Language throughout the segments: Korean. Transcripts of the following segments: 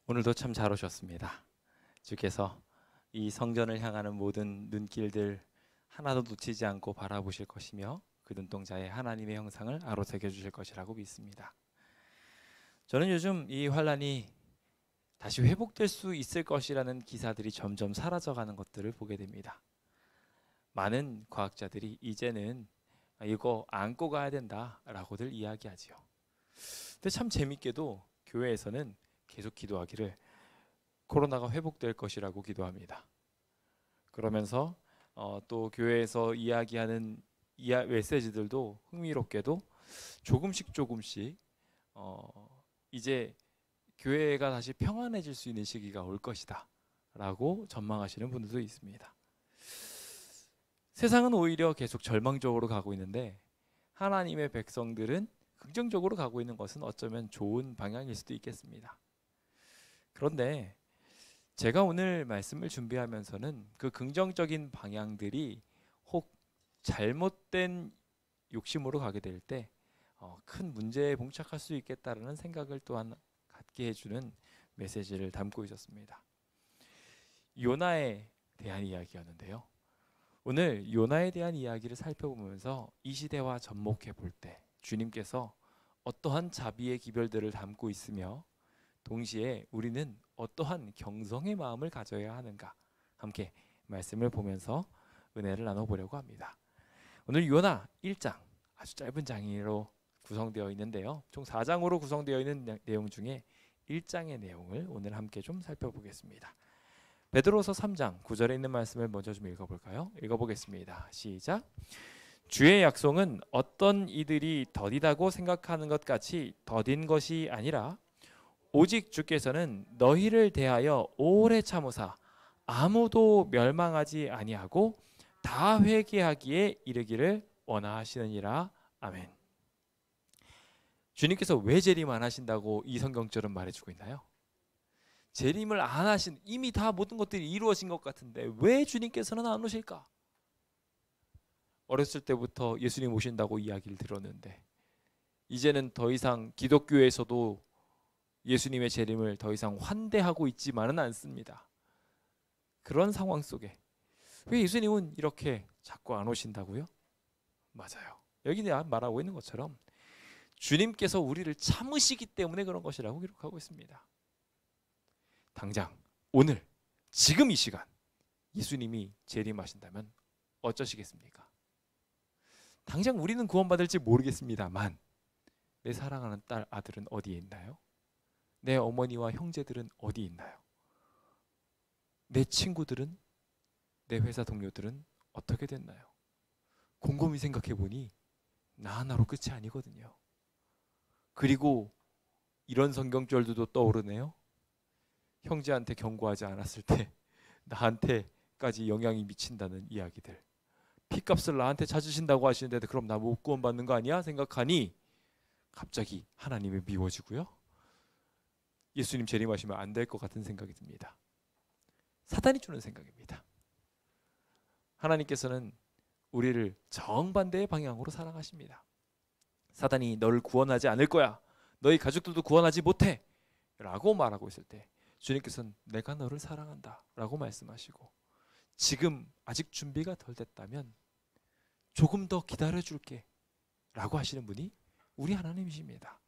오늘도 참 잘 오셨습니다. 주께서 이 성전을 향하는 모든 눈길들 하나도 놓치지 않고 바라보실 것이며 그 눈동자에 하나님의 형상을 아로새겨 주실 것이라고 믿습니다. 저는 요즘 이 환란이 다시 회복될 수 있을 것이라는 기사들이 점점 사라져가는 것들을 보게 됩니다. 많은 과학자들이 이제는 이거 안고 가야 된다라고들 이야기하지요. 근데 참 재밌게도 교회에서는 계속 기도하기를 코로나가 회복될 것이라고 기도합니다. 그러면서 또 교회에서 이야기하는 메시지들도 흥미롭게도 조금씩 이제 교회가 다시 평안해질 수 있는 시기가 올 것이다 라고 전망하시는 분들도 있습니다. 세상은 오히려 계속 절망적으로 가고 있는데 하나님의 백성들은 긍정적으로 가고 있는 것은 어쩌면 좋은 방향일 수도 있겠습니다. 그런데 제가 오늘 말씀을 준비하면서는 그 긍정적인 방향들이 혹 잘못된 욕심으로 가게 될 때 큰 문제에 봉착할 수 있겠다라는 생각을 또한 갖게 해주는 메시지를 담고 있었습니다. 요나에 대한 이야기였는데요. 오늘 요나에 대한 이야기를 살펴보면서 이 시대와 접목해 볼 때 주님께서 어떠한 자비의 기별들을 담고 있으며 동시에 우리는 어떠한 경성의 마음을 가져야 하는가 함께 말씀을 보면서 은혜를 나눠보려고 합니다. 오늘 요나 1장 아주 짧은 장으로 구성되어 있는데요. 총 4장으로 구성되어 있는 내용 중에 1장의 내용을 오늘 함께 좀 살펴보겠습니다. 베드로서 3장 9절에 있는 말씀을 먼저 좀 읽어볼까요? 읽어보겠습니다. 시작. 주의 약속은 어떤 이들이 더디다고 생각하는 것 같이 더딘 것이 아니라 오직 주께서는 너희를 대하여 오래 참으사 아무도 멸망하지 아니하고 다 회개하기에 이르기를 원하시느니라. 아멘. 주님께서 왜 재림 안 하신다고 이 성경절은 말해주고 있나요? 재림을 안 하신, 이미 다 모든 것들이 이루어진 것 같은데 왜 주님께서는 안 오실까? 어렸을 때부터 예수님 오신다고 이야기를 들었는데 이제는 더 이상 기독교에서도 예수님의 재림을 더 이상 환대하고 있지만은 않습니다. 그런 상황 속에 왜 예수님은 이렇게 자꾸 안 오신다고요? 맞아요. 여기 말하고 있는 것처럼 주님께서 우리를 참으시기 때문에 그런 것이라고 기록하고 있습니다. 당장 오늘 지금 이 시간 예수님이 재림하신다면 어쩌시겠습니까? 당장 우리는 구원받을지 모르겠습니다만 내 사랑하는 딸, 아들은 어디에 있나요? 내 어머니와 형제들은 어디 있나요? 내 친구들은, 내 회사 동료들은 어떻게 됐나요? 곰곰이 생각해 보니 나 하나로 끝이 아니거든요. 그리고 이런 성경절들도 떠오르네요. 형제한테 경고하지 않았을 때 나한테까지 영향이 미친다는 이야기들. 피값을 나한테 찾으신다고 하시는데 그럼 나 못 구원받는 거 아니야? 생각하니 갑자기 하나님이 미워지고요. 예수님 재림하시면 안 될 것 같은 생각이 듭니다. 사단이 주는 생각입니다. 하나님께서는 우리를 정반대의 방향으로 사랑하십니다. 사단이 너를 구원하지 않을 거야. 너희 가족들도 구원하지 못해. 라고 말하고 있을 때 주님께서는 내가 너를 사랑한다 라고 말씀하시고 지금 아직 준비가 덜 됐다면 조금 더 기다려줄게 라고 하시는 분이 우리 하나님이십니다.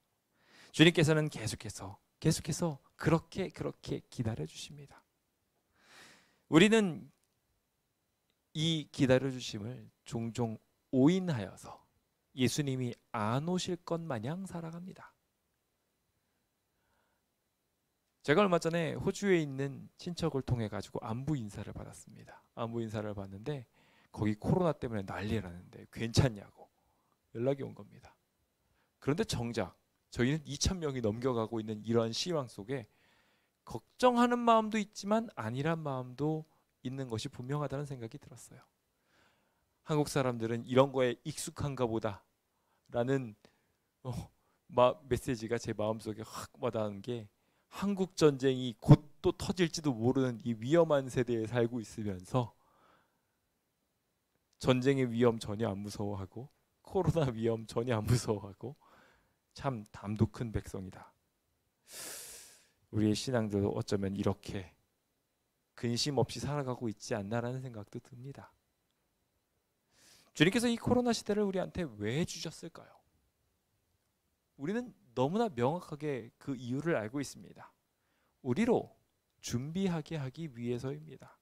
주님께서는 계속해서 그렇게 기다려주십니다. 우리는 이 기다려주심을 종종 오인하여서 예수님이 안 오실 것 마냥 살아갑니다. 제가 얼마 전에 호주에 있는 친척을 통해 가지고 안부 인사를 받았습니다. 안부 인사를 받는데 거기 코로나 때문에 난리라는데 괜찮냐고 연락이 온 겁니다. 그런데 정작 저희는 2,000명이 넘겨가고 있는 이러한 시황 속에 걱정하는 마음도 있지만 아니란 마음도 있는 것이 분명하다는 생각이 들었어요. 한국 사람들은 이런 거에 익숙한가 보다 라는 메시지가 제 마음속에 확 와닿은 게 한국 전쟁이 곧 또 터질지도 모르는 이 위험한 세대에 살고 있으면서 전쟁의 위험 전혀 안 무서워하고 코로나 위험 전혀 안 무서워하고 참 담도 큰 백성이다. 우리의 신앙도 어쩌면 이렇게 근심 없이 살아가고 있지 않나라는 생각도 듭니다. 주님께서 이 코로나 시대를 우리한테 왜 주셨을까요? 우리는 너무나 명확하게 그 이유를 알고 있습니다. 우리로 준비하게 하기 위해서입니다.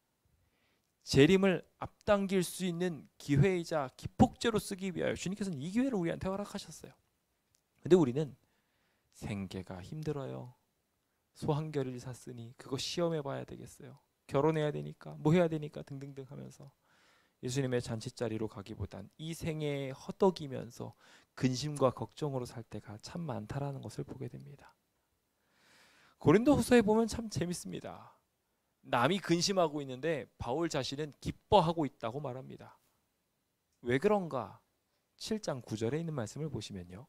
재림을 앞당길 수 있는 기회이자 기폭제로 쓰기 위하여 주님께서는 이 기회를 우리한테 허락하셨어요. 근데 우리는 생계가 힘들어요. 소한결일 샀으니 그거 시험해 봐야 되겠어요. 결혼해야 되니까 뭐 해야 되니까 등등등 하면서 예수님의 잔치자리로 가기보단 이 생애에 허덕이면서 근심과 걱정으로 살 때가 참 많다라는 것을 보게 됩니다. 고린도후서에 보면 참 재밌습니다. 남이 근심하고 있는데 바울 자신은 기뻐하고 있다고 말합니다. 왜 그런가? 7장 9절에 있는 말씀을 보시면요.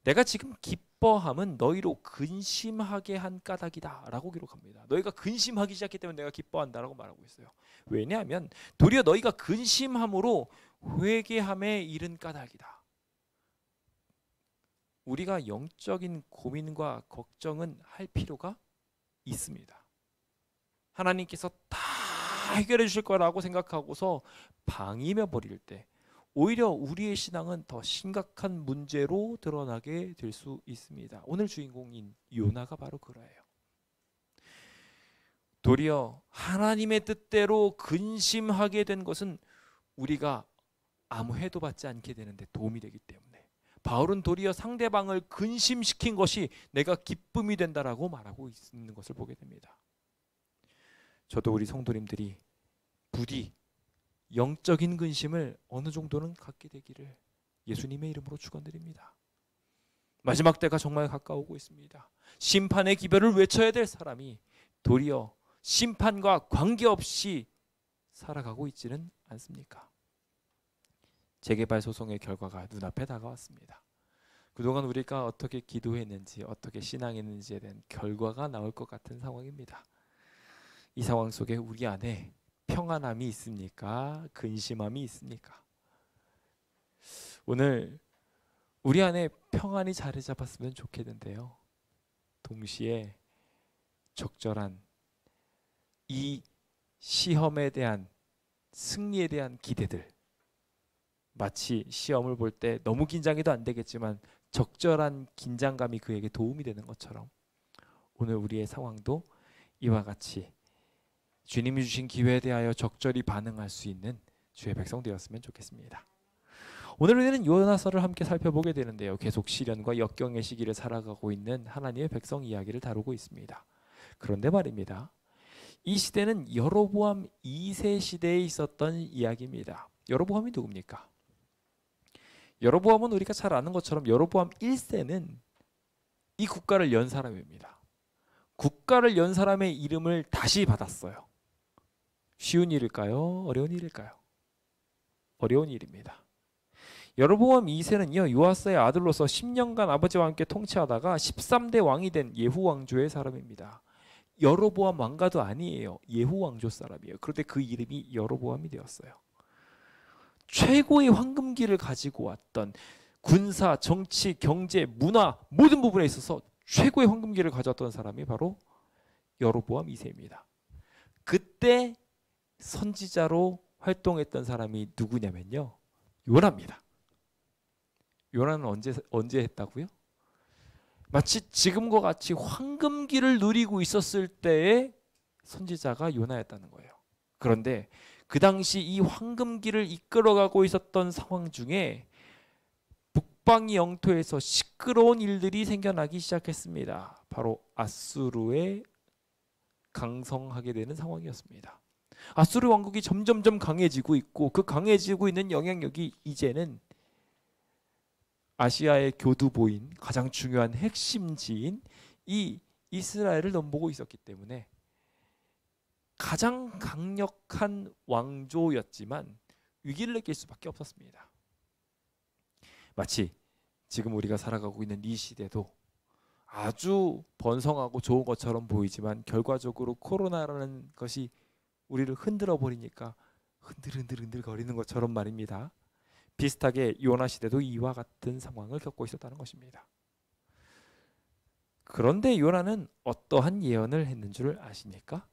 내가 지금 기뻐함은 너희로 근심하게 한 까닭이다 라고 기록합니다. 너희가 근심하기 시작했기 때문에 내가 기뻐한다라고 말하고 있어요. 왜냐하면 도리어 너희가 근심함으로 회개함에 이른 까닭이다. 우리가 영적인 고민과 걱정은 할 필요가 있습니다. 하나님께서 다 해결해 주실 거라고 생각하고서 방임해 버릴 때 오히려 우리의 신앙은 더 심각한 문제로 드러나게 될 수 있습니다. 오늘 주인공인 요나가 바로 그래요. 도리어 하나님의 뜻대로 근심하게 된 것은 우리가 아무 해도 받지 않게 되는데 도움이 되기 때문에 바울은 도리어 상대방을 근심시킨 것이 내가 기쁨이 된다라고 말하고 있는 것을 보게 됩니다. 저도 우리 성도님들이 부디 영적인 근심을 어느 정도는 갖게 되기를 예수님의 이름으로 축원드립니다. 마지막 때가 정말 가까우고 있습니다. 심판의 기별을 외쳐야 될 사람이 도리어 심판과 관계없이 살아가고 있지는 않습니까? 재개발 소송의 결과가 눈앞에 다가왔습니다. 그동안 우리가 어떻게 기도했는지 어떻게 신앙했는지에 대한 결과가 나올 것 같은 상황입니다. 이 상황 속에 우리 안에 평안함이 있습니까? 근심함이 있습니까? 오늘 우리 안에 평안이 자리 잡았으면 좋겠는데요. 동시에 적절한 이 시험에 대한 승리에 대한 기대들, 마치 시험을 볼 때 너무 긴장해도 안 되겠지만 적절한 긴장감이 그에게 도움이 되는 것처럼 오늘 우리의 상황도 이와 같이 주님이 주신 기회에 대하여 적절히 반응할 수 있는 주의 백성 되었으면 좋겠습니다. 오늘 우리는 요나서를 함께 살펴보게 되는데요. 계속 시련과 역경의 시기를 살아가고 있는 하나님의 백성 이야기를 다루고 있습니다. 그런데 말입니다. 이 시대는 여로보암 2세 시대에 있었던 이야기입니다. 여로보암이 누굽니까? 여로보암은 우리가 잘 아는 것처럼 여로보암 1세는 이 국가를 연 사람입니다. 국가를 연 사람의 이름을 다시 받았어요. 쉬운 일일까요? 어려운 일일까요? 어려운 일입니다. 여로보암 2세는요, 요아스의 아들로서 10년간 아버지와 함께 통치하다가 13대 왕이 된 예후 왕조의 사람입니다. 여로보암 왕가도 아니에요. 예후 왕조 사람이에요. 그런데 그 이름이 여로보암이 되었어요. 최고의 황금기를 가지고 왔던 군사, 정치, 경제, 문화 모든 부분에 있어서 최고의 황금기를 가져왔던 사람이 바로 여로보암 2세입니다. 그때 선지자로 활동했던 사람이 누구냐면요, 요나입니다. 요나는 언제 했다고요? 마치 지금과 같이 황금기를 누리고 있었을 때의 선지자가 요나였다는 거예요. 그런데 그 당시 이 황금기를 이끌어가고 있었던 상황 중에 북방의 영토에서 시끄러운 일들이 생겨나기 시작했습니다. 바로 아수르에 강성하게 되는 상황이었습니다. 아수르 왕국이 점점점 강해지고 있고 그 강해지고 있는 영향력이 이제는 아시아의 교두보인 가장 중요한 핵심지인 이 이스라엘을 넘보고 있었기 때문에 가장 강력한 왕조였지만 위기를 느낄 수밖에 없었습니다. 마치 지금 우리가 살아가고 있는 이 시대도 아주 번성하고 좋은 것처럼 보이지만 결과적으로 코로나라는 것이 우리를 흔들어 버리니까 흔들흔들 거리는 것처럼 말입니다. 비슷하게 요나 시대도 이와 같은 상황을 겪고 있었다는 것입니다. 그런데 요나는 어떠한 예언을 했는 줄 아십니까?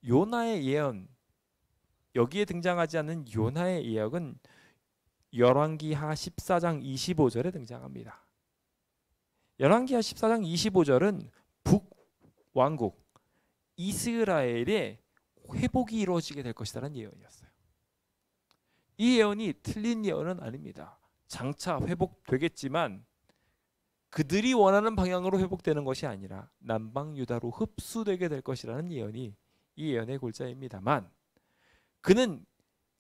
요나의 예언, 여기에 등장하지 않는 요나의 예언은 열왕기하 14장 25절에 등장합니다. 열왕기하 14장 25절은 북왕국 이스라엘의 회복이 이루어지게 될 것이라는 예언이었어요. 이 예언이 틀린 예언은 아닙니다. 장차 회복되겠지만 그들이 원하는 방향으로 회복되는 것이 아니라 남방 유다로 흡수되게 될 것이라는 예언이 이 예언의 골자입니다만, 그는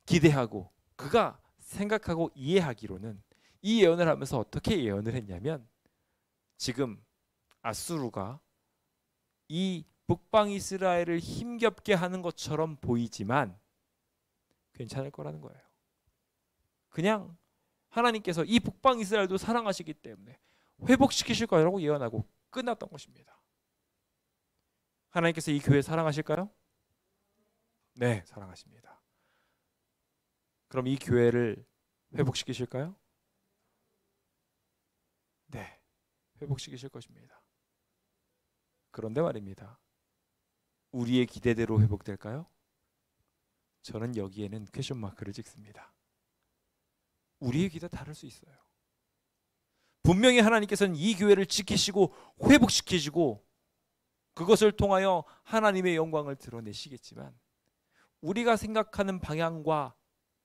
기대하고 그가 생각하고 이해하기로는 이 예언을 하면서 어떻게 예언을 했냐면, 지금 아수르가 이 북방 이스라엘을 힘겹게 하는 것처럼 보이지만 괜찮을 거라는 거예요. 그냥 하나님께서 이 북방 이스라엘도 사랑하시기 때문에 회복시키실 거라고 예언하고 끝났던 것입니다. 하나님께서 이 교회 사랑하실까요? 네, 사랑하십니다. 그럼 이 교회를 회복시키실까요? 네, 회복시키실 것입니다. 그런데 말입니다. 우리의 기대대로 회복될까요? 저는 여기에는 퀘션 마크를 찍습니다. 우리의 기대 다를 수 있어요. 분명히 하나님께서는 이 교회를 지키시고 회복시키시고 그것을 통하여 하나님의 영광을 드러내시겠지만, 우리가 생각하는 방향과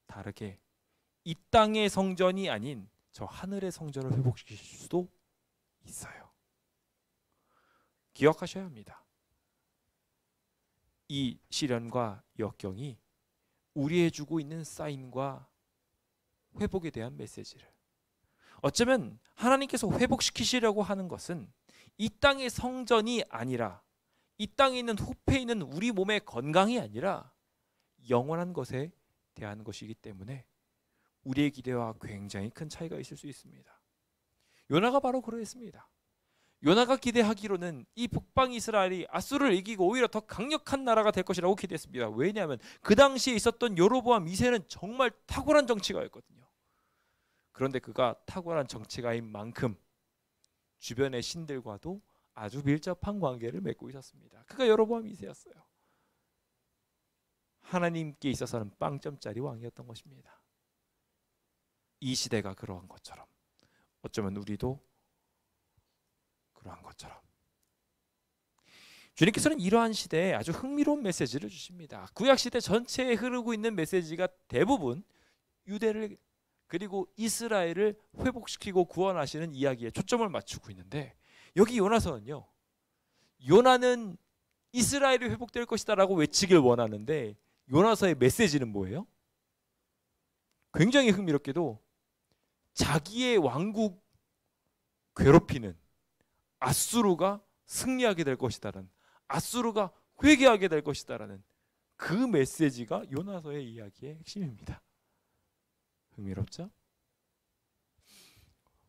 다르게 이 땅의 성전이 아닌 저 하늘의 성전을 회복시키실 수도 있어요. 기억하셔야 합니다. 이 시련과 역경이 우리에 주고 있는 사인과 회복에 대한 메시지를, 어쩌면 하나님께서 회복시키시려고 하는 것은 이 땅의 성전이 아니라, 이 땅에 있는 후패에 있는 우리 몸의 건강이 아니라 영원한 것에 대한 것이기 때문에 우리의 기대와 굉장히 큰 차이가 있을 수 있습니다. 요나가 바로 그러했습니다. 요나가 기대하기로는 이 북방 이스라엘이 아수르를 이기고 오히려 더 강력한 나라가 될 것이라고 기대했습니다. 왜냐하면 그 당시에 있었던 여로보암 2세는 정말 탁월한 정치가였거든요. 그런데 그가 탁월한 정치가인 만큼 주변의 신들과도 아주 밀접한 관계를 맺고 있었습니다. 그가 여로보암 2세였어요. 하나님께 있어서는 빵점짜리 왕이었던 것입니다. 이 시대가 그러한 것처럼 어쩌면 우리도 그러한 것처럼 주님께서는 이러한 시대에 아주 흥미로운 메시지를 주십니다. 구약시대 전체에 흐르고 있는 메시지가 대부분 유대를 그리고 이스라엘을 회복시키고 구원하시는 이야기에 초점을 맞추고 있는데, 여기 요나서는요, 요나는 이스라엘이 회복될 것이다 라고 외치길 원하는데 요나서의 메시지는 뭐예요? 굉장히 흥미롭게도 자기의 왕국 괴롭히는 아수르가 승리하게 될 것이다라는, 아수르가 회개하게 될 것이다라는 그 메시지가 요나서의 이야기의 핵심입니다. 흥미롭죠?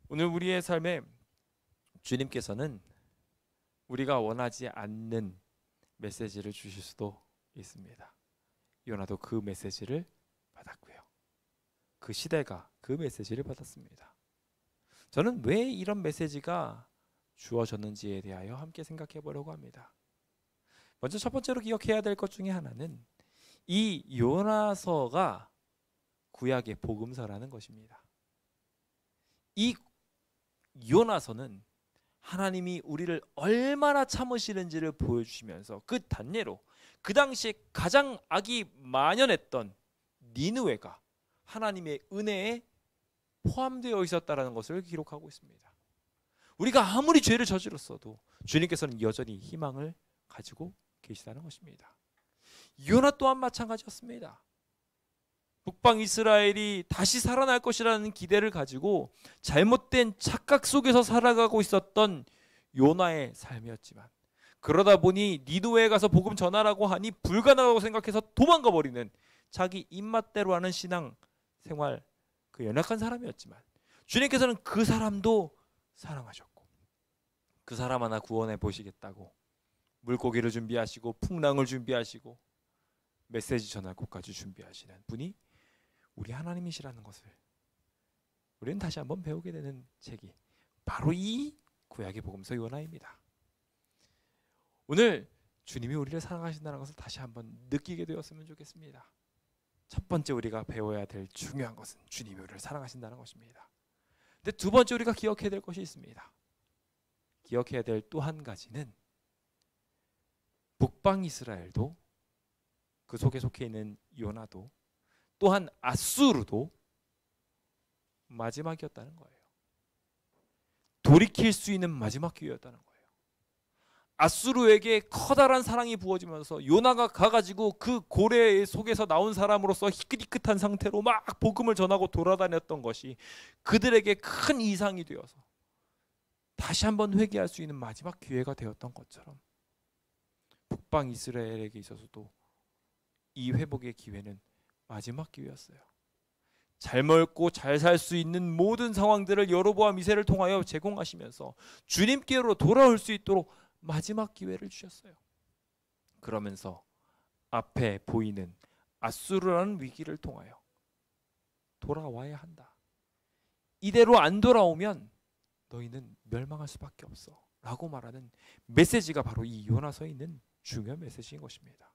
오늘 우리의 삶에 주님께서는 우리가 원하지 않는 메시지를 주실 수도 있습니다. 요나도 그 메시지를 받았고요. 그 시대가 그 메시지를 받았습니다. 저는 왜 이런 메시지가 주어졌는지에 대하여 함께 생각해 보려고 합니다. 먼저 첫 번째로 기억해야 될 것 중에 하나는 이 요나서가 구약의 복음서라는 것입니다. 이 요나서는 하나님이 우리를 얼마나 참으시는지를 보여주시면서 그 단례로 그 당시에 가장 악이 만연했던 니느웨가 하나님의 은혜에 포함되어 있었다는 것을 기록하고 있습니다. 우리가 아무리 죄를 저질렀어도 주님께서는 여전히 희망을 가지고 계시다는 것입니다. 요나 또한 마찬가지였습니다. 북방 이스라엘이 다시 살아날 것이라는 기대를 가지고 잘못된 착각 속에서 살아가고 있었던 요나의 삶이었지만, 그러다 보니 니느웨에 가서 복음 전하라고 하니 불가능하다고 생각해서 도망가 버리는 자기 입맛대로 하는 신앙 생활, 그 연약한 사람이었지만 주님께서는 그 사람도 사랑하셨고 그 사람 하나 구원해 보시겠다고 물고기를 준비하시고 풍랑을 준비하시고 메시지 전할 곳까지 준비하시는 분이 우리 하나님이시라는 것을 우리는 다시 한번 배우게 되는 책이 바로 이 구약의 복음서 요나입니다. 오늘 주님이 우리를 사랑하신다는 것을 다시 한번 느끼게 되었으면 좋겠습니다. 첫 번째 우리가 배워야 될 중요한 것은 주님이 우리를 사랑하신다는 것입니다. 근데 두 번째 우리가 기억해야 될 것이 있습니다. 기억해야 될 또 한 가지는 북방 이스라엘도 그 속에 속해 있는 요나도 또한 아수르도 마지막이었다는 거예요. 돌이킬 수 있는 마지막 기회였다는 거예요. 아수르에게 커다란 사랑이 부어지면서 요나가 가가지고 그 고래 속에서 나온 사람으로서 희끗희끗한 상태로 막 복음을 전하고 돌아다녔던 것이 그들에게 큰 이상이 되어서 다시 한번 회개할 수 있는 마지막 기회가 되었던 것처럼 북방 이스라엘에게 있어서도 이 회복의 기회는 마지막 기회였어요. 잘 먹고 잘 살 수 있는 모든 상황들을 여로보암 2세를 통하여 제공하시면서 주님께로 돌아올 수 있도록 마지막 기회를 주셨어요. 그러면서 앞에 보이는 아수르라는 위기를 통하여 돌아와야 한다. 이대로 안 돌아오면 너희는 멸망할 수밖에 없어 라고 말하는 메시지가 바로 이 요나서에 있는 중요한 메시지인 것입니다.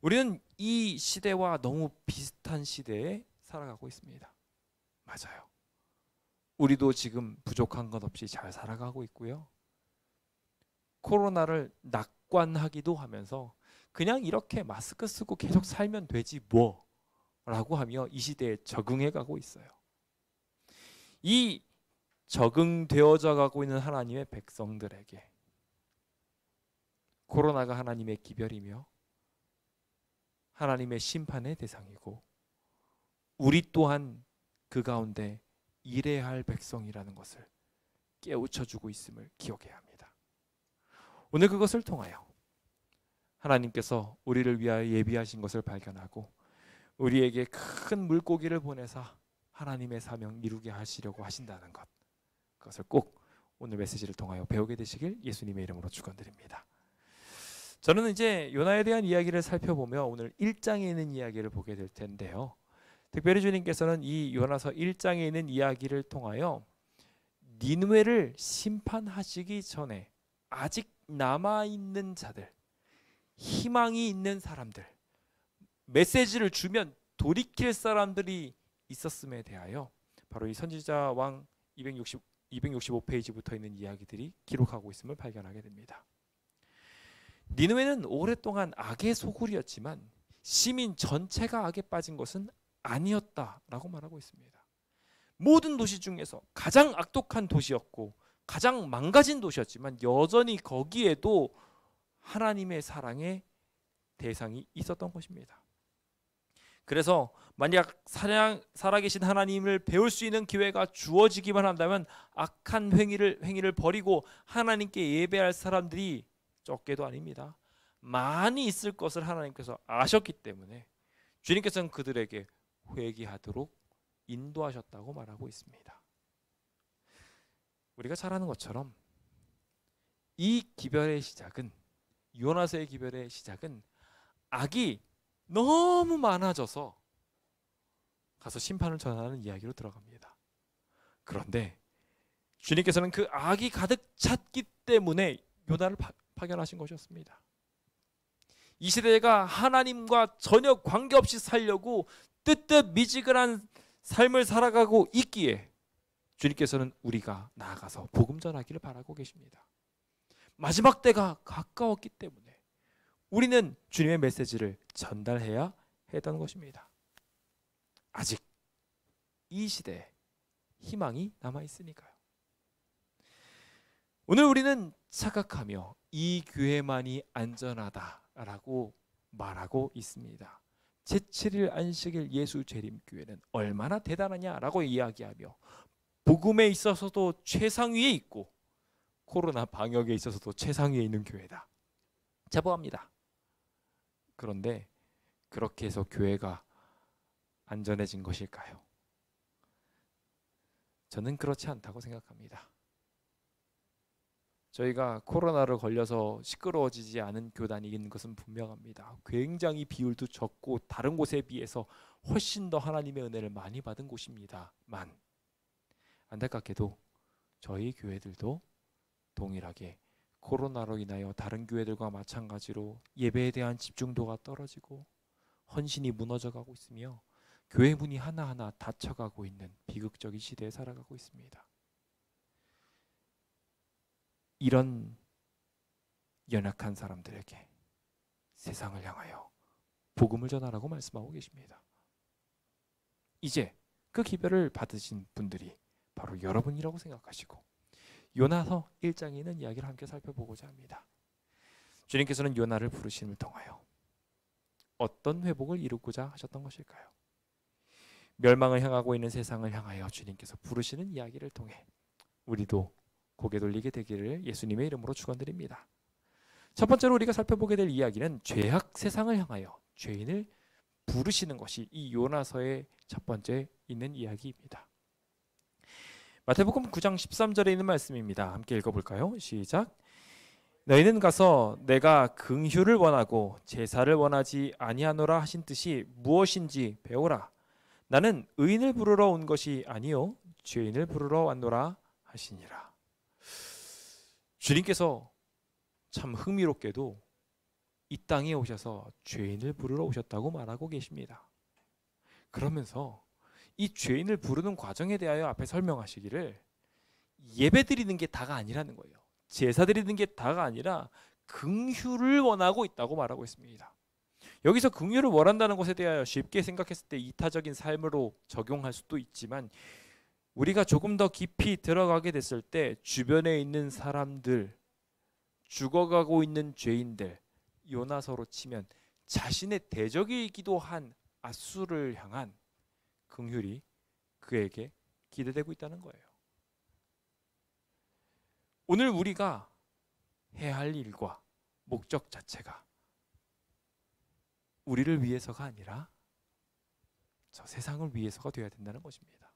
우리는 이 시대와 너무 비슷한 시대에 살아가고 있습니다. 맞아요. 우리도 지금 부족한 것 없이 잘 살아가고 있고요. 코로나를 낙관하기도 하면서 그냥 이렇게 마스크 쓰고 계속 살면 되지 뭐 라고 하며 이 시대에 적응해 가고 있어요. 이 적응되어져 가고 있는 하나님의 백성들에게 코로나가 하나님의 기별이며 하나님의 심판의 대상이고 우리 또한 그 가운데 일해야 할 백성이라는 것을 깨우쳐주고 있음을 기억해야 합니다. 오늘 그것을 통하여 하나님께서 우리를 위하여 예비하신 것을 발견하고 우리에게 큰 물고기를 보내사 하나님의 사명 이루게 하시려고 하신다는 것, 그것을 꼭 오늘 메시지를 통하여 배우게 되시길 예수님의 이름으로 축원드립니다. 저는 이제 요나에 대한 이야기를 살펴보며 오늘 1장에 있는 이야기를 보게 될 텐데요. 특별히 주님께서는 이 요나서 1장에 있는 이야기를 통하여 니느웨를 심판하시기 전에 아직 남아있는 자들, 희망이 있는 사람들, 메시지를 주면 돌이킬 사람들이 있었음에 대하여 바로 이 선지자 왕 265페이지부터 있는 이야기들이 기록하고 있음을 발견하게 됩니다. 니느웨는 오랫동안 악의 소굴이었지만 시민 전체가 악에 빠진 것은 아니었다라고 말하고 있습니다. 모든 도시 중에서 가장 악독한 도시였고 가장 망가진 도시였지만 여전히 거기에도 하나님의 사랑의 대상이 있었던 것입니다. 그래서 만약 살아계신 하나님을 배울 수 있는 기회가 주어지기만 한다면 악한 행위를 버리고 하나님께 예배할 사람들이 적게도 아닙니다. 많이 있을 것을 하나님께서 아셨기 때문에 주님께서는 그들에게 회개하도록 인도하셨다고 말하고 있습니다. 우리가 잘 아는 것처럼 이 기별의 시작은, 요나서의 기별의 시작은 악이 너무 많아져서 가서 심판을 전하는 이야기로 들어갑니다. 그런데 주님께서는 그 악이 가득 찼기 때문에 요나를 파견하신 것이었습니다. 이 시대가 하나님과 전혀 관계없이 살려고 뜨뜻미지근한 삶을 살아가고 있기에 주님께서는 우리가 나아가서 복음 전하기를 바라고 계십니다. 마지막 때가 가까웠기 때문에 우리는 주님의 메시지를 전달해야 했던 것입니다. 아직 이 시대에 희망이 남아있으니까요. 오늘 우리는 착각하며 이 교회만이 안전하다라고 말하고 있습니다. 제7일 안식일 예수 재림교회는 얼마나 대단하냐라고 이야기하며 복음에 있어서도 최상위에 있고 코로나 방역에 있어서도 최상위에 있는 교회다 자부합니다. 그런데 그렇게 해서 교회가 안전해진 것일까요? 저는 그렇지 않다고 생각합니다. 저희가 코로나를 걸려서 시끄러워지지 않은 교단이 있는 것은 분명합니다. 굉장히 비율도 적고 다른 곳에 비해서 훨씬 더 하나님의 은혜를 많이 받은 곳입니다만 안타깝게도 저희 교회들도 동일하게 코로나로 인하여 다른 교회들과 마찬가지로 예배에 대한 집중도가 떨어지고 헌신이 무너져가고 있으며 교회 문이 하나하나 닫혀가고 있는 비극적인 시대에 살아가고 있습니다. 이런 연약한 사람들에게 세상을 향하여 복음을 전하라고 말씀하고 계십니다. 이제 그 기별을 받으신 분들이 바로 여러분이라고 생각하시고 요나서 1장에 있는 이야기를 함께 살펴보고자 합니다. 주님께서는 요나를 부르심을 통하여 어떤 회복을 이루고자 하셨던 것일까요? 멸망을 향하고 있는 세상을 향하여 주님께서 부르시는 이야기를 통해 우리도 고개 돌리게 되기를 예수님의 이름으로 축원드립니다. 첫 번째로 우리가 살펴보게 될 이야기는 죄악 세상을 향하여 죄인을 부르시는 것이 이 요나서의 첫 번째 있는 이야기입니다. 마태복음 9장 13절에 있는 말씀입니다. 함께 읽어볼까요? 시작. 너희는 가서 내가 긍휼을 원하고 제사를 원하지 아니하노라 하신 뜻이 무엇인지 배우라. 나는 의인을 부르러 온 것이 아니요 죄인을 부르러 왔노라 하시니라. 주님께서 참 흥미롭게도 이 땅에 오셔서 죄인을 부르러 오셨다고 말하고 계십니다. 그러면서 이 죄인을 부르는 과정에 대하여 앞에 설명하시기를 예배 드리는 게 다가 아니라는 거예요. 제사 드리는 게 다가 아니라 긍휼을 원하고 있다고 말하고 있습니다. 여기서 긍휼을 원한다는 것에 대하여 쉽게 생각했을 때 이타적인 삶으로 적용할 수도 있지만 우리가 조금 더 깊이 들어가게 됐을 때 주변에 있는 사람들, 죽어가고 있는 죄인들, 요나서로 치면 자신의 대적이기도 한 앗수를 향한 긍휼이 그에게 기대되고 있다는 거예요. 오늘 우리가 해야 할 일과 목적 자체가 우리를 위해서가 아니라 저 세상을 위해서가 되어야 된다는 것입니다.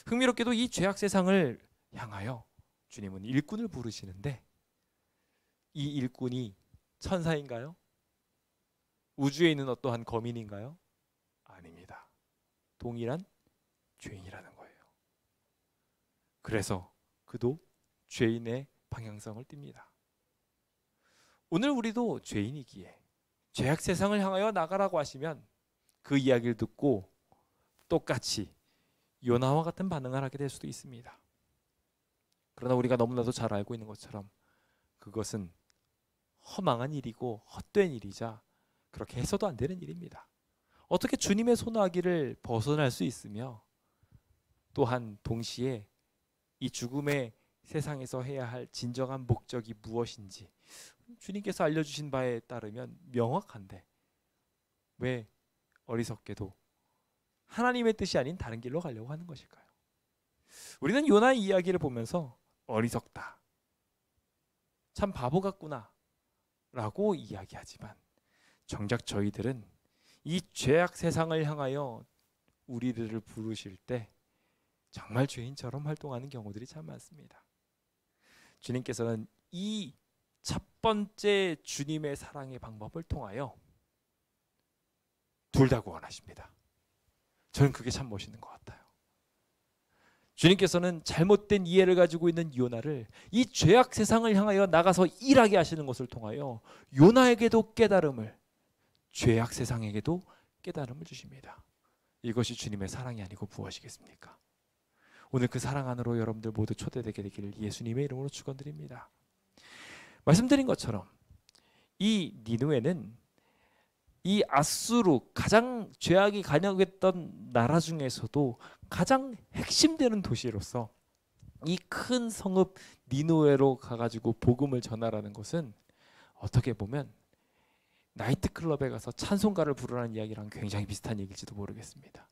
흥미롭게도 이 죄악 세상을 향하여 주님은 일꾼을 부르시는데 이 일꾼이 천사인가요? 우주에 있는 어떠한 거민인가요? 아닙니다. 동일한 죄인이라는 거예요. 그래서 그도 죄인의 방향성을 띱니다. 오늘 우리도 죄인이기에 죄악 세상을 향하여 나가라고 하시면 그 이야기를 듣고 똑같이 요나와 같은 반응을 하게 될 수도 있습니다. 그러나 우리가 너무나도 잘 알고 있는 것처럼 그것은 허망한 일이고 헛된 일이자 그렇게 해서도 안 되는 일입니다. 어떻게 주님의 손아귀를 벗어날 수 있으며 또한 동시에 이 죽음의 세상에서 해야 할 진정한 목적이 무엇인지 주님께서 알려주신 바에 따르면 명확한데 왜 어리석게도 하나님의 뜻이 아닌 다른 길로 가려고 하는 것일까요? 우리는 요나의 이야기를 보면서 어리석다, 참 바보 같구나 라고 이야기하지만 정작 저희들은 이 죄악 세상을 향하여 우리들을 부르실 때 정말 죄인처럼 활동하는 경우들이 참 많습니다. 주님께서는 이 첫 번째 주님의 사랑의 방법을 통하여 둘 다 구원하십니다. 저는 그게 참 멋있는 것 같아요. 주님께서는 잘못된 이해를 가지고 있는 요나를 이 죄악 세상을 향하여 나가서 일하게 하시는 것을 통하여 요나에게도 깨달음을, 죄악 세상에게도 깨달음을 주십니다. 이것이 주님의 사랑이 아니고 무엇이겠습니까? 오늘 그 사랑 안으로 여러분들 모두 초대되게 되기를 예수님의 이름으로 축원드립니다. 말씀드린 것처럼 이 니느웨는 이 앗수르 가장 죄악이 간역했던 나라 중에서도 가장 핵심되는 도시로서 이 큰 성읍 니느웨로 가가지고 복음을 전하라는 것은 어떻게 보면 나이트클럽에 가서 찬송가를 부르라는 이야기랑 굉장히 비슷한 얘기일지도 모르겠습니다.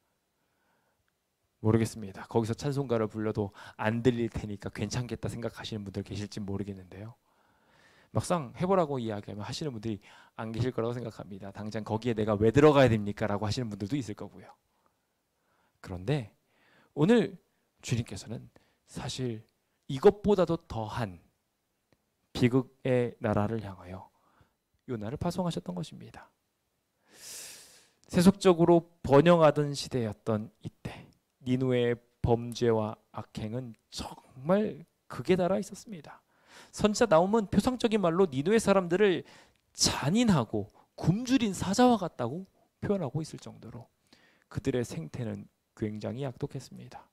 거기서 찬송가를 불러도 안 들릴 테니까 괜찮겠다 생각하시는 분들 계실지 모르겠는데요. 막상 해보라고 이야기하면 하시는 분들이 안 계실 거라고 생각합니다. 당장 거기에 내가 왜 들어가야 됩니까? 라고 하시는 분들도 있을 거고요. 그런데 오늘 주님께서는 사실 이것보다도 더한 비극의 나라를 향하여 요나를 파송하셨던 것입니다. 세속적으로 번영하던 시대였던 이때 니느웨의 범죄와 악행은 정말 극에 달아 있었습니다. 선지자 나홈은 표상적인 말로 니느웨 사람들을 잔인하고 굶주린 사자와 같다고 표현하고 있을 정도로 그들의 생태는 굉장히 악독했습니다.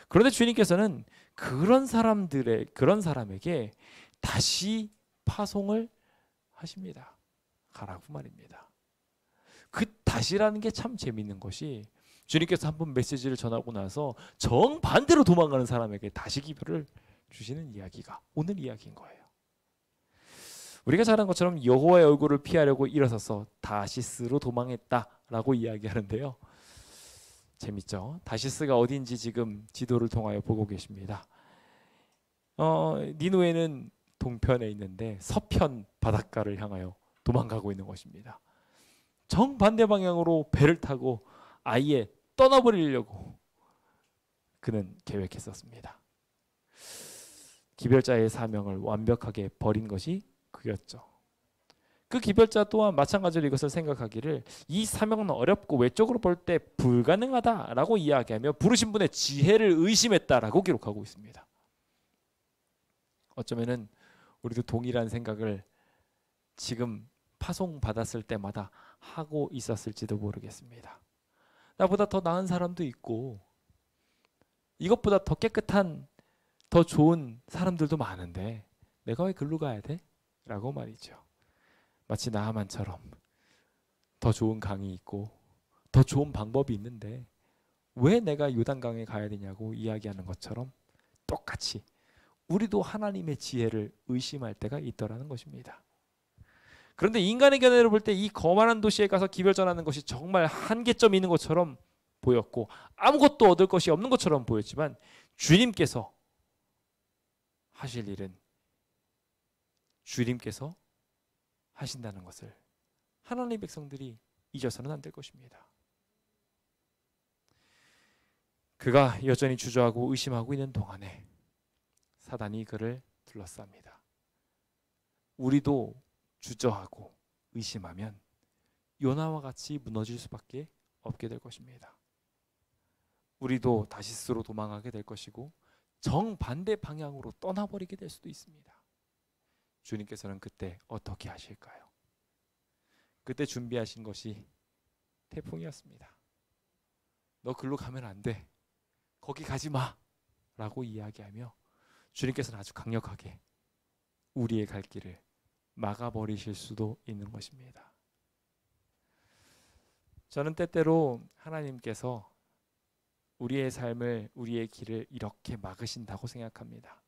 그런데 주님께서는 그런 사람에게 다시 파송을 하십니다. 가라고 말입니다. 그 다시라는 게 참 재미있는 것이 주님께서 한 번 메시지를 전하고 나서 정반대로 도망가는 사람에게 다시 기회를 주시는 이야기가 오늘 이야기인 거예요. 우리가 잘 아는 것처럼 여호와의 얼굴을 피하려고 일어서서 다시스로 도망했다라고 이야기하는데요. 재밌죠? 다시스가 어딘지 지금 지도를 통하여 보고 계십니다. 니느웨는 동편에 있는데 서편 바닷가를 향하여 도망가고 있는 것입니다. 정반대 방향으로 배를 타고 아예 떠나버리려고 그는 계획했었습니다. 기별자의 사명을 완벽하게 버린 것이 그였죠. 그 기별자 또한 마찬가지로 이것을 생각하기를 이 사명은 어렵고 외적으로 볼 때 불가능하다라고 이야기하며 부르신 분의 지혜를 의심했다라고 기록하고 있습니다. 어쩌면은 우리도 동일한 생각을 지금 파송받았을 때마다 하고 있었을지도 모르겠습니다. 나보다 더 나은 사람도 있고 이것보다 더 깨끗한 더 좋은 사람들도 많은데 내가 왜 글로 가야 돼? 라고 말이죠. 마치 나하만처럼 더 좋은 강이 있고 더 좋은 방법이 있는데 왜 내가 요단강에 가야 되냐고 이야기하는 것처럼 똑같이 우리도 하나님의 지혜를 의심할 때가 있더라는 것입니다. 그런데 인간의 견해로 볼 때 이 거만한 도시에 가서 기별전하는 것이 정말 한계점이 있는 것처럼 보였고 아무것도 얻을 것이 없는 것처럼 보였지만 주님께서 하실 일은 주님께서 하신다는 것을 하나님의 백성들이 잊어서는 안 될 것입니다. 그가 여전히 주저하고 의심하고 있는 동안에 사단이 그를 둘러쌉니다. 우리도 주저하고 의심하면 요나와 같이 무너질 수밖에 없게 될 것입니다. 우리도 다시스로 도망가게 될 것이고 정반대 방향으로 떠나버리게 될 수도 있습니다. 주님께서는 그때 어떻게 하실까요? 그때 준비하신 것이 태풍이었습니다. 너 글로 가면 안 돼. 거기 가지 마. 라고 이야기하며 주님께서는 아주 강력하게 우리의 갈 길을 막아버리실 수도 있는 것입니다. 저는 때때로 하나님께서 우리의 삶을, 우리의 길을 이렇게 막으신다고 생각합니다.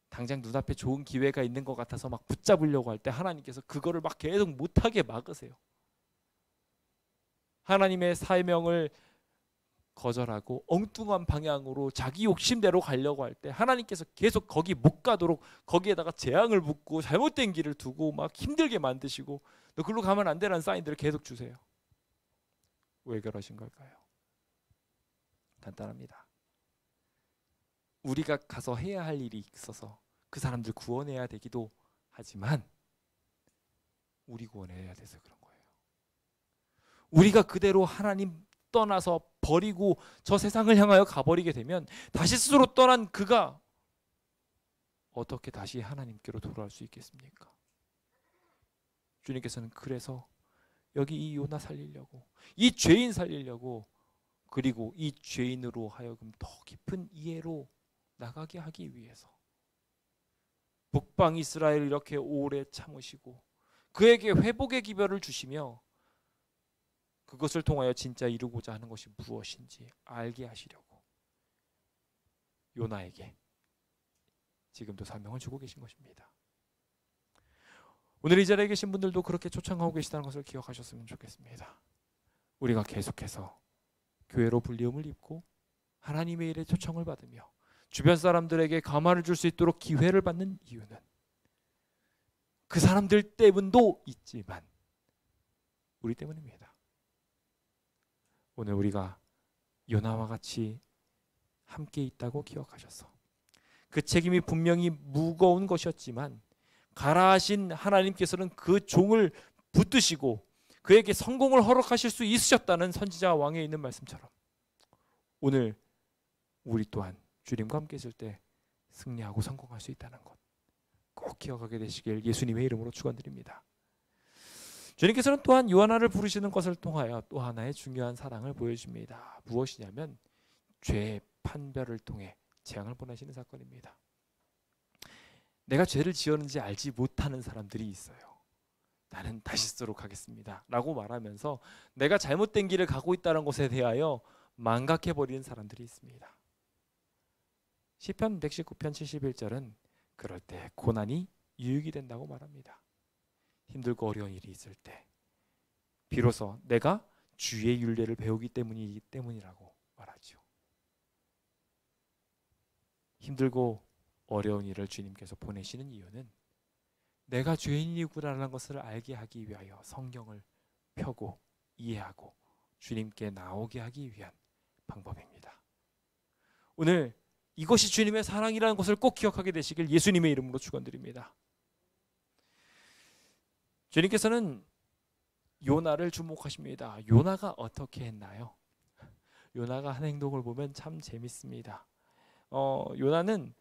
당장 눈앞에 좋은 기회가 있는 것 같아서 막 붙잡으려고 할 때 하나님께서 그거를 막 계속 못하게 막으세요. 하나님의 사명을 거절하고 엉뚱한 방향으로 자기 욕심대로 가려고 할 때 하나님께서 계속 거기 못 가도록 거기에다가 재앙을 붓고 잘못된 길을 두고 막 힘들게 만드시고 너 글로 가면 안 되라는 사인들을 계속 주세요. 왜 그러신 걸까요? 간단합니다. 우리가 가서 해야 할 일이 있어서 그 사람들 구원해야 되기도 하지만 우리 구원해야 돼서 그런 거예요. 우리가 그대로 하나님 떠나서 버리고 저 세상을 향하여 가버리게 되면 다시 스스로 떠난 그가 어떻게 다시 하나님께로 돌아올 수 있겠습니까? 주님께서는 그래서 여기 이 요나 살리려고, 이 죄인 살리려고, 그리고 이 죄인으로 하여금 더 깊은 이해로 나가게 하기 위해서 북방 이스라엘을 이렇게 오래 참으시고 그에게 회복의 기별을 주시며 그것을 통하여 진짜 이루고자 하는 것이 무엇인지 알게 하시려고 요나에게 지금도 사명을 주고 계신 것입니다. 오늘 이 자리에 계신 분들도 그렇게 초청하고 계시다는 것을 기억하셨으면 좋겠습니다. 우리가 계속해서 교회로 불리움을 입고 하나님의 일에 초청을 받으며 주변 사람들에게 감화를 줄 수 있도록 기회를 받는 이유는 그 사람들 때문도 있지만 우리 때문입니다. 오늘 우리가 요나와 같이 함께 있다고 기억하셔서 그 책임이 분명히 무거운 것이었지만 가라 하신 하나님께서는 그 종을 붙드시고 그에게 성공을 허락하실 수 있으셨다는 선지자 왕에 있는 말씀처럼 오늘 우리 또한 주님과 함께 있을 때 승리하고 성공할 수 있다는 것 꼭 기억하게 되시길 예수님의 이름으로 축원드립니다. 주님께서는 또한 요한나를 부르시는 것을 통하여 또 하나의 중요한 사랑을 보여줍니다. 무엇이냐면 죄의 판별을 통해 재앙을 보내시는 사건입니다. 내가 죄를 지었는지 알지 못하는 사람들이 있어요. 나는 다시스도록 하겠습니다 라고 말하면서 내가 잘못된 길을 가고 있다는 것에 대하여 망각해버리는 사람들이 있습니다. 시편 119편 71절은 그럴 때 고난이 유익이 된다고 말합니다. 힘들고 어려운 일이 있을 때 비로소 내가 주의 율례를 배우기 때문이라고 말하죠. 힘들고 어려운 일을 주님께서 보내시는 이유는 내가 죄인이구나라는 것을 알게 하기 위하여 성경을 펴고 이해하고 주님께 나오게 하기 위한 방법입니다. 오늘 이것이 주님의 사랑이라는 것을 꼭 기억하게 되시길 예수님의 이름으로 축원드립니다. 주님께서는 요나를 주목하십니다. 요나가 어떻게 했나요? 요나가 한 행동을 보면 참 재밌습니다. 요나는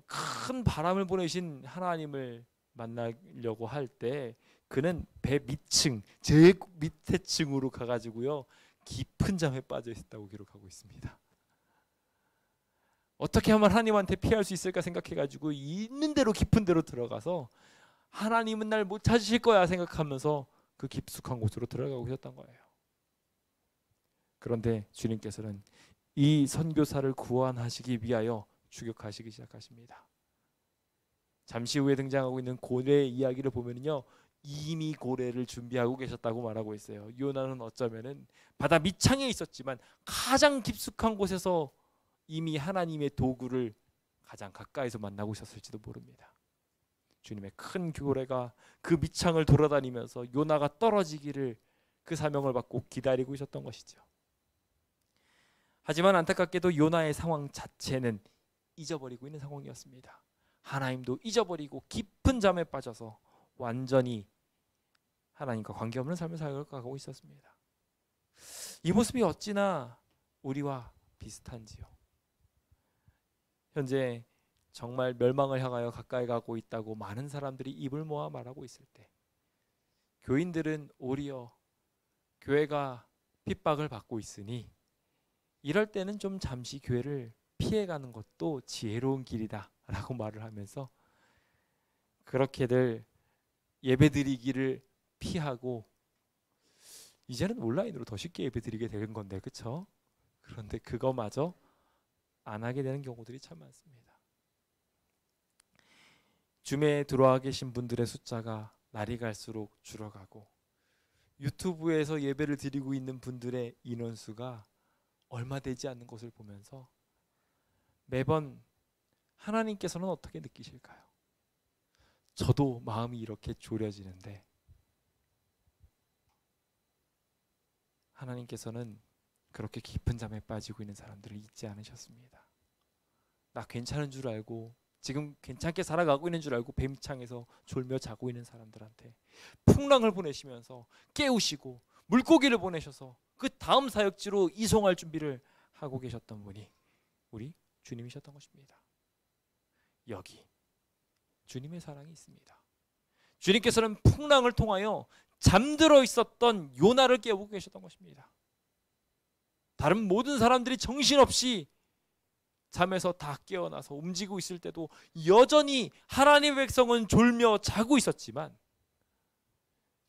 큰 바람을 보내신 하나님을 만나려고 할 때 그는 배 밑층, 제일 밑에 층으로 가가지고요 깊은 잠에 빠져 있었다고 기록하고 있습니다. 어떻게 하면 하나님한테 피할 수 있을까 생각해가지고 있는 대로 깊은 데로 들어가서 하나님은 날 못 찾으실 거야 생각하면서 그 깊숙한 곳으로 들어가고 계셨던 거예요. 그런데 주님께서는 이 선교사를 구원하시기 위하여 추격하시기 시작하십니다. 잠시 후에 등장하고 있는 고래의 이야기를 보면요 이미 고래를 준비하고 계셨다고 말하고 있어요. 요나는 어쩌면은 바다 밑창에 있었지만 가장 깊숙한 곳에서 이미 하나님의 도구를 가장 가까이서 만나고 있었을지도 모릅니다. 주님의 큰 고래가 그 밑창을 돌아다니면서 요나가 떨어지기를 그 사명을 받고 기다리고 있었던 것이죠. 하지만 안타깝게도 요나의 상황 자체는 잊어버리고 있는 상황이었습니다. 하나님도 잊어버리고 깊은 잠에 빠져서 완전히 하나님과 관계없는 삶을 살아가고 있었습니다. 이 모습이 어찌나 우리와 비슷한지요. 현재 정말 멸망을 향하여 가까이 가고 있다고 많은 사람들이 입을 모아 말하고 있을 때 교인들은 오히려 교회가 핍박을 받고 있으니 이럴 때는 좀 잠시 교회를 피해가는 것도 지혜로운 길이다 라고 말을 하면서 그렇게들 예배드리기를 피하고 이제는 온라인으로 더 쉽게 예배드리게 되는 건데 그렇죠? 그런데 그거마저 안 하게 되는 경우들이 참 많습니다. 줌에 들어와 계신 분들의 숫자가 날이 갈수록 줄어가고 유튜브에서 예배를 드리고 있는 분들의 인원수가 얼마 되지 않는 것을 보면서 매번 하나님께서는 어떻게 느끼실까요? 저도 마음이 이렇게 졸여지는데 하나님께서는 그렇게 깊은 잠에 빠지고 있는 사람들을 잊지 않으셨습니다. 나 괜찮은 줄 알고 지금 괜찮게 살아가고 있는 줄 알고 뱀창에서 졸며 자고 있는 사람들한테 풍랑을 보내시면서 깨우시고 물고기를 보내셔서 그 다음 사역지로 이송할 준비를 하고 계셨던 분이 우리 주님이셨던 것입니다. 여기 주님의 사랑이 있습니다. 주님께서는 풍랑을 통하여 잠들어 있었던 요나를 깨우고 계셨던 것입니다. 다른 모든 사람들이 정신없이 잠에서 다 깨어나서 움직이고 있을 때도 여전히 하나님의 백성은 졸며 자고 있었지만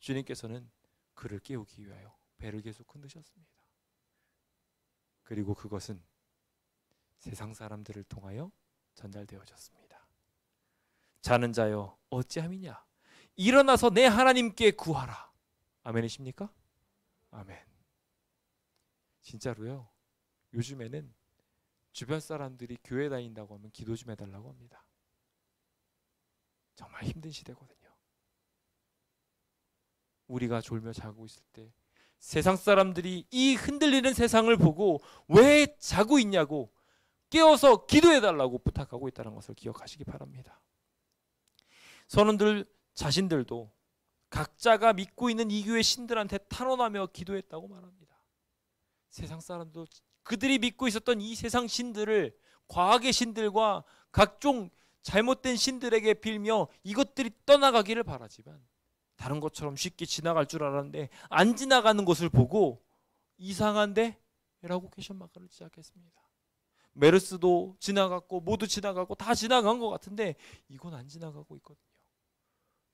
주님께서는 그를 깨우기 위하여 배를 계속 흔드셨습니다. 그리고 그것은 세상 사람들을 통하여 전달되어졌습니다. 자는 자여 어찌함이냐 일어나서 내 하나님께 구하라. 아멘이십니까? 아멘. 진짜로요. 요즘에는 주변 사람들이 교회 다닌다고 하면 기도 좀 해달라고 합니다. 정말 힘든 시대거든요. 우리가 졸며 자고 있을 때 세상 사람들이 이 흔들리는 세상을 보고 왜 자고 있냐고 깨워서 기도해달라고 부탁하고 있다는 것을 기억하시기 바랍니다. 선원들 자신들도 각자가 믿고 있는 이 교회 신들한테 탄원하며 기도했다고 말합니다. 세상 사람도 그들이 믿고 있었던 이 세상 신들을, 과학의 신들과 각종 잘못된 신들에게 빌며 이것들이 떠나가기를 바라지만 다른 것처럼 쉽게 지나갈 줄 알았는데 안 지나가는 것을 보고 이상한데? 라고 퀘션 마크를 시작했습니다. 메르스도 지나갔고 모두 지나가고 다 지나간 것 같은데 이건 안 지나가고 있거든요.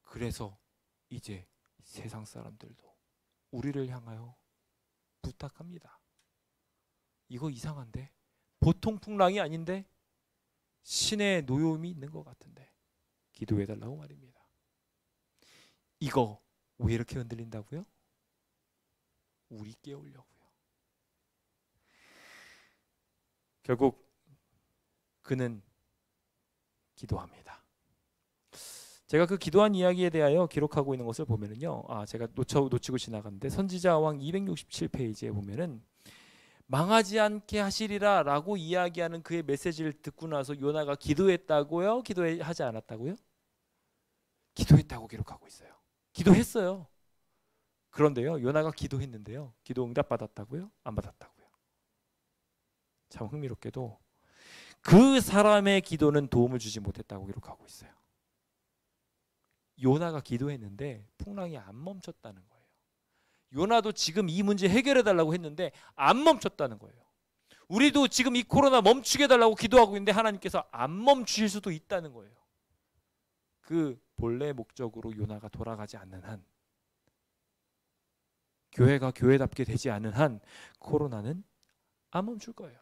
그래서 이제 세상 사람들도 우리를 향하여 부탁합니다. 이거 이상한데? 보통 풍랑이 아닌데? 신의 노여움이 있는 것 같은데 기도해달라고 말입니다. 이거 왜 이렇게 흔들린다고요? 우리 깨우려고요. 결국 그는 기도합니다. 제가 그 기도한 이야기에 대하여 기록하고 있는 것을 보면은요, 제가 놓치고 지나갔는데 선지자왕 267페이지에 보면은 망하지 않게 하시리라 라고 이야기하는 그의 메시지를 듣고 나서 요나가 기도했다고요? 기도하지 않았다고요? 기도했다고 기록하고 있어요. 기도했어요. 그런데요, 요나가 기도했는데요, 기도 응답 받았다고요? 안 받았다고요? 참 흥미롭게도 그 사람의 기도는 도움을 주지 못했다고 기록하고 있어요. 요나가 기도했는데 풍랑이 안 멈췄다는 거예요. 요나도 지금 이 문제 해결해 달라고 했는데 안 멈췄다는 거예요. 우리도 지금 이 코로나 멈추게 해달라고 기도하고 있는데 하나님께서 안 멈추실 수도 있다는 거예요. 그 본래 목적으로 요나가 돌아가지 않는 한, 교회가 교회답게 되지 않은 한 코로나는 안 멈출 거예요.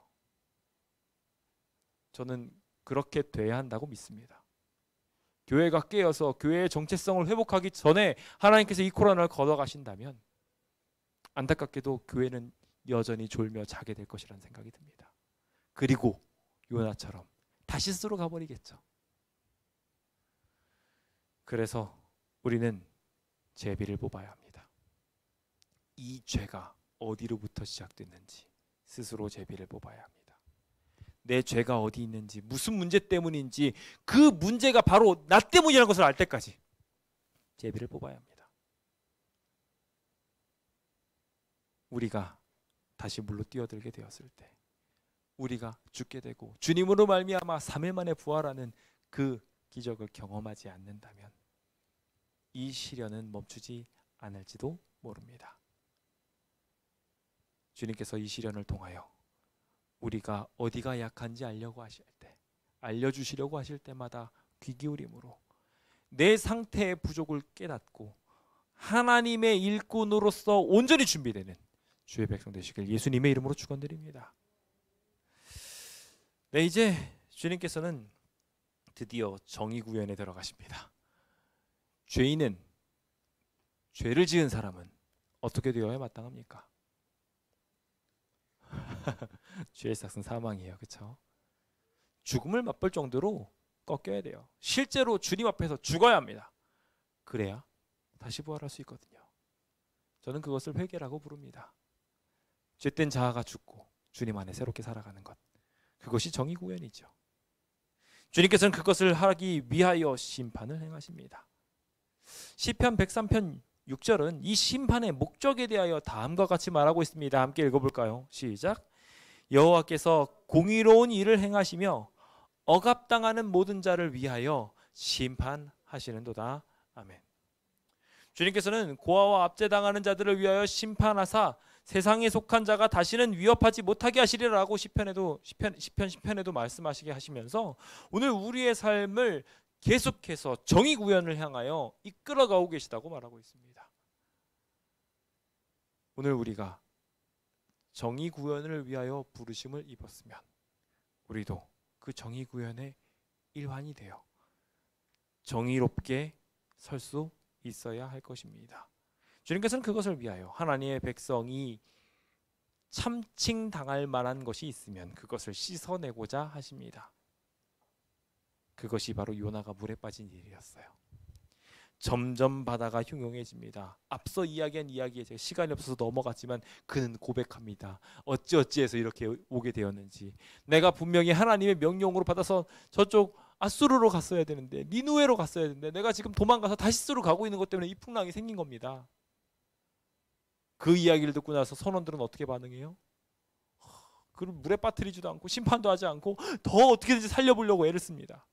저는 그렇게 돼야 한다고 믿습니다. 교회가 깨어서 교회의 정체성을 회복하기 전에 하나님께서 이 코로나를 걷어가신다면 안타깝게도 교회는 여전히 졸며 자게 될 것이라는 생각이 듭니다. 그리고 요나처럼 다시 스스로 가버리겠죠. 그래서 우리는 제비를 뽑아야 합니다. 이 죄가 어디로부터 시작됐는지 스스로 제비를 뽑아야 합니다. 내 죄가 어디 있는지, 무슨 문제 때문인지, 그 문제가 바로 나 때문이라는 것을 알 때까지 제비를 뽑아야 합니다. 우리가 다시 물로 뛰어들게 되었을 때, 우리가 죽게 되고 주님으로 말미암아 3일 만에 부활하는 그 기적을 경험하지 않는다면 이 시련은 멈추지 않을지도 모릅니다. 주님께서 이 시련을 통하여 우리가 어디가 약한지 알려주시려고 하실 때마다 귀 기울임으로 내 상태의 부족을 깨닫고 하나님의 일꾼으로서 온전히 준비되는 주의 백성 되시길 예수님의 이름으로 축원드립니다. 네, 이제 주님께서는 드디어 정의구현에 들어가십니다. 죄인은, 죄를 지은 사람은 어떻게 되어야 마땅합니까? 죄의 삭은 사망이에요. 그렇죠? 죽음을 맛볼 정도로 꺾여야 돼요. 실제로 주님 앞에서 죽어야 합니다. 그래야 다시 부활할 수 있거든요. 저는 그것을 회개라고 부릅니다. 죄된 자아가 죽고 주님 안에 새롭게 살아가는 것, 그것이 정의구현이죠. 주님께서는 그것을 하기 위하여 심판을 행하십니다. 시편 103편 6절은 이 심판의 목적에 대하여 다음과 같이 말하고 있습니다. 함께 읽어볼까요? 시작. 여호와께서 공의로운 일을 행하시며 억압당하는 모든 자를 위하여 심판하시는도다. 아멘. 주님께서는 고아와 압제당하는 자들을 위하여 심판하사 세상에 속한 자가 다시는 위협하지 못하게 하시리라고 시편에도 말씀하시게 하시면서 오늘 우리의 삶을 계속해서 정의 구현을 향하여 이끌어가고 계시다고 말하고 있습니다. 오늘 우리가 정의 구현을 위하여 부르심을 입었으면 우리도 그 정의 구현의 일환이 되어 정의롭게 설 수 있어야 할 것입니다. 주님께서는 그것을 위하여 하나님의 백성이 참칭당할 만한 것이 있으면 그것을 씻어내고자 하십니다. 그것이 바로 요나가 물에 빠진 일이었어요. 점점 바다가 흉흉해집니다. 앞서 이야기한 이야기에 제가 시간이 없어서 넘어갔지만 그는 고백합니다. 어찌어찌해서 이렇게 오게 되었는지, 내가 분명히 하나님의 명령으로 받아서 저쪽 아수르로 갔어야 되는데, 니누에로 갔어야 되는데 내가 지금 도망가서 다시스로 가고 있는 것 때문에 이 풍랑이 생긴 겁니다. 그 이야기를 듣고 나서 선원들은 어떻게 반응해요? 그걸 물에 빠뜨리지도 않고 심판도 하지 않고 더 어떻게든지 살려보려고 애를 씁니다.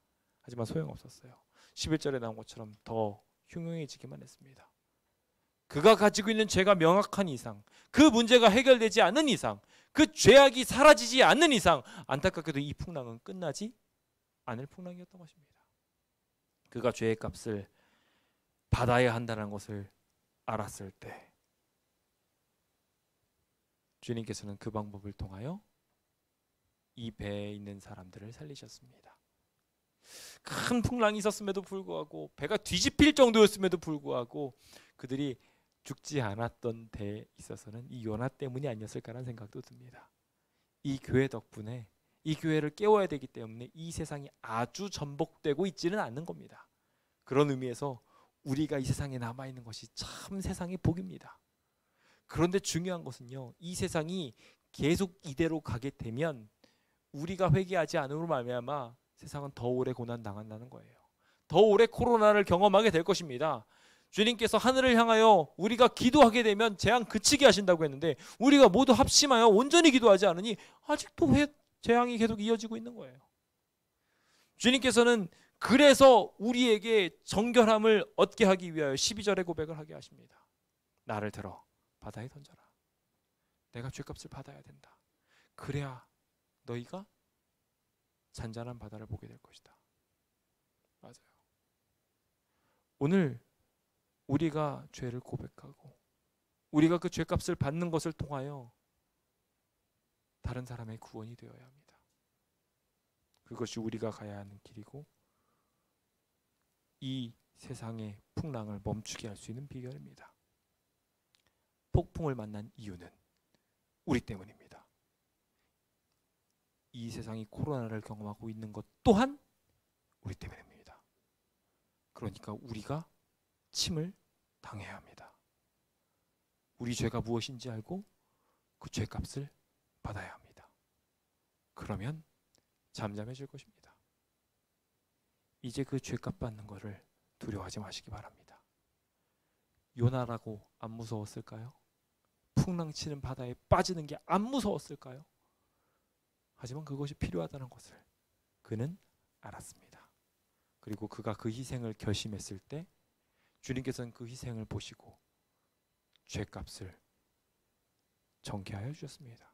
하지만 소용없었어요. 11절에 나온 것처럼 더 흉흉해지기만 했습니다. 그가 가지고 있는 죄가 명확한 이상, 그 문제가 해결되지 않는 이상, 그 죄악이 사라지지 않는 이상 안타깝게도 이 풍랑은 끝나지 않을 풍랑이었던 것입니다. 그가 죄의 값을 받아야 한다는 것을 알았을 때 주님께서는 그 방법을 통하여 이 배에 있는 사람들을 살리셨습니다. 큰 풍랑이 있었음에도 불구하고 배가 뒤집힐 정도였음에도 불구하고 그들이 죽지 않았던 데에 있어서는 이 요나 때문이 아니었을까라는 생각도 듭니다. 이 교회 덕분에 이 교회를 깨워야 되기 때문에 이 세상이 아주 전복되고 있지는 않는 겁니다. 그런 의미에서 우리가 이 세상에 남아있는 것이 참 세상의 복입니다. 그런데 중요한 것은요, 이 세상이 계속 이대로 가게 되면 우리가 회개하지 않음으로 말미암아 세상은 더 오래 고난 당한다는 거예요. 더 오래 코로나를 경험하게 될 것입니다. 주님께서 하늘을 향하여 우리가 기도하게 되면 재앙 그치게 하신다고 했는데 우리가 모두 합심하여 온전히 기도하지 않으니 아직도 재앙이 계속 이어지고 있는 거예요. 주님께서는 그래서 우리에게 정결함을 얻게 하기 위하여 12절의 고백을 하게 하십니다. 나를 들어 바다에 던져라. 내가 죄값을 받아야 된다. 그래야 너희가 잔잔한 바다를 보게 될 것이다. 맞아요. 오늘 우리가 죄를 고백하고 우리가 그 죄값을 받는 것을 통하여 다른 사람의 구원이 되어야 합니다. 그것이 우리가 가야 하는 길이고 이 세상의 풍랑을 멈추게 할 수 있는 비결입니다. 폭풍을 만난 이유는 우리 때문입니다. 이 세상이 코로나를 경험하고 있는 것 또한 우리 때문입니다. 그러니까 우리가 침을 당해야 합니다. 우리 죄가 무엇인지 알고 그 죄값을 받아야 합니다. 그러면 잠잠해질 것입니다. 이제 그 죄값 받는 것을 두려워하지 마시기 바랍니다. 요나라고 안 무서웠을까요? 풍랑 치는 바다에 빠지는 게 안 무서웠을까요? 하지만 그것이 필요하다는 것을 그는 알았습니다. 그리고 그가 그 희생을 결심했을 때 주님께서는 그 희생을 보시고 죄값을 정케하여 주셨습니다.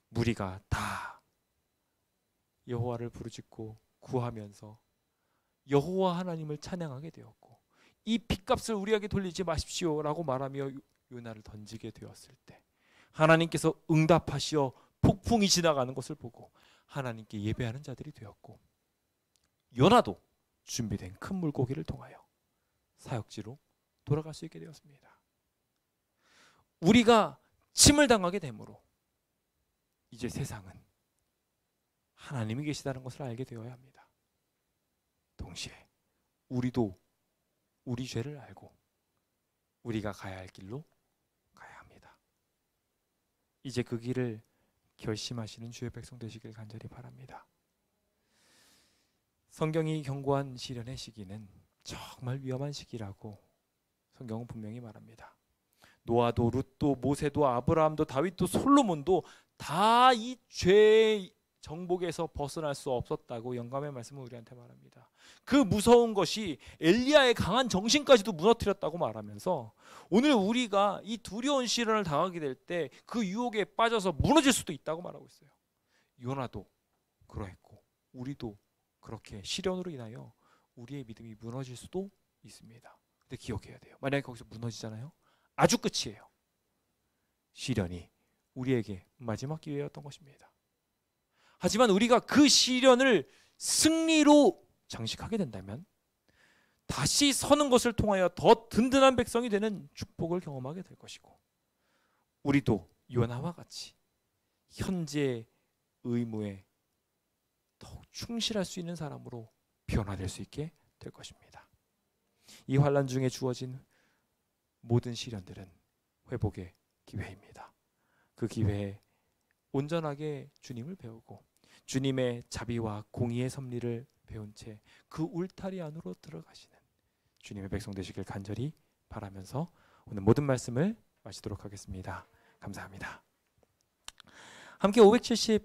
무리가 다 여호와를 부르짖고 구하면서 여호와 하나님을 찬양하게 되었고 이 핏값을 우리에게 돌리지 마십시오라고 말하며 요나를 던지게 되었을 때 하나님께서 응답하시어 폭풍이 지나가는 것을 보고 하나님께 예배하는 자들이 되었고 요나도 준비된 큰 물고기를 통하여 사역지로 돌아갈 수 있게 되었습니다. 우리가 침을 당하게 되므로 이제 세상은 하나님이 계시다는 것을 알게 되어야 합니다. 동시에 우리도 우리 죄를 알고 우리가 가야 할 길로 가야 합니다. 이제 그 길을 결심하시는 주의 백성 되시길 간절히 바랍니다. 성경이 경고한 시련의 시기는 정말 위험한 시기라고 성경은 분명히 말합니다. 노아도 룻도 모세도 아브라함도 다윗도 솔로몬도 다 이 죄의 정복에서 벗어날 수 없었다고 영감의 말씀을 우리한테 말합니다. 그 무서운 것이 엘리야의 강한 정신까지도 무너뜨렸다고 말하면서 오늘 우리가 이 두려운 시련을 당하게 될 때 그 유혹에 빠져서 무너질 수도 있다고 말하고 있어요. 요나도 그러했고 우리도 그렇게 시련으로 인하여 우리의 믿음이 무너질 수도 있습니다. 근데 기억해야 돼요. 만약에 거기서 무너지잖아요. 아주 끝이에요. 시련이 우리에게 마지막 기회였던 것입니다. 하지만 우리가 그 시련을 승리로 장식하게 된다면 다시 서는 것을 통하여 더 든든한 백성이 되는 축복을 경험하게 될 것이고 우리도 요나와 같이 현재의 의무에 더욱 충실할 수 있는 사람으로 변화될 수 있게 될 것입니다. 이 환난 중에 주어진 모든 시련들은 회복의 기회입니다. 그 기회에 온전하게 주님을 배우고 주님의 자비와 공의의 섭리를 배운 채 그 울타리 안으로 들어가시는 주님의 백성 되시길 간절히 바라면서 오늘 모든 말씀을 마치도록 하겠습니다. 감사합니다. 함께 570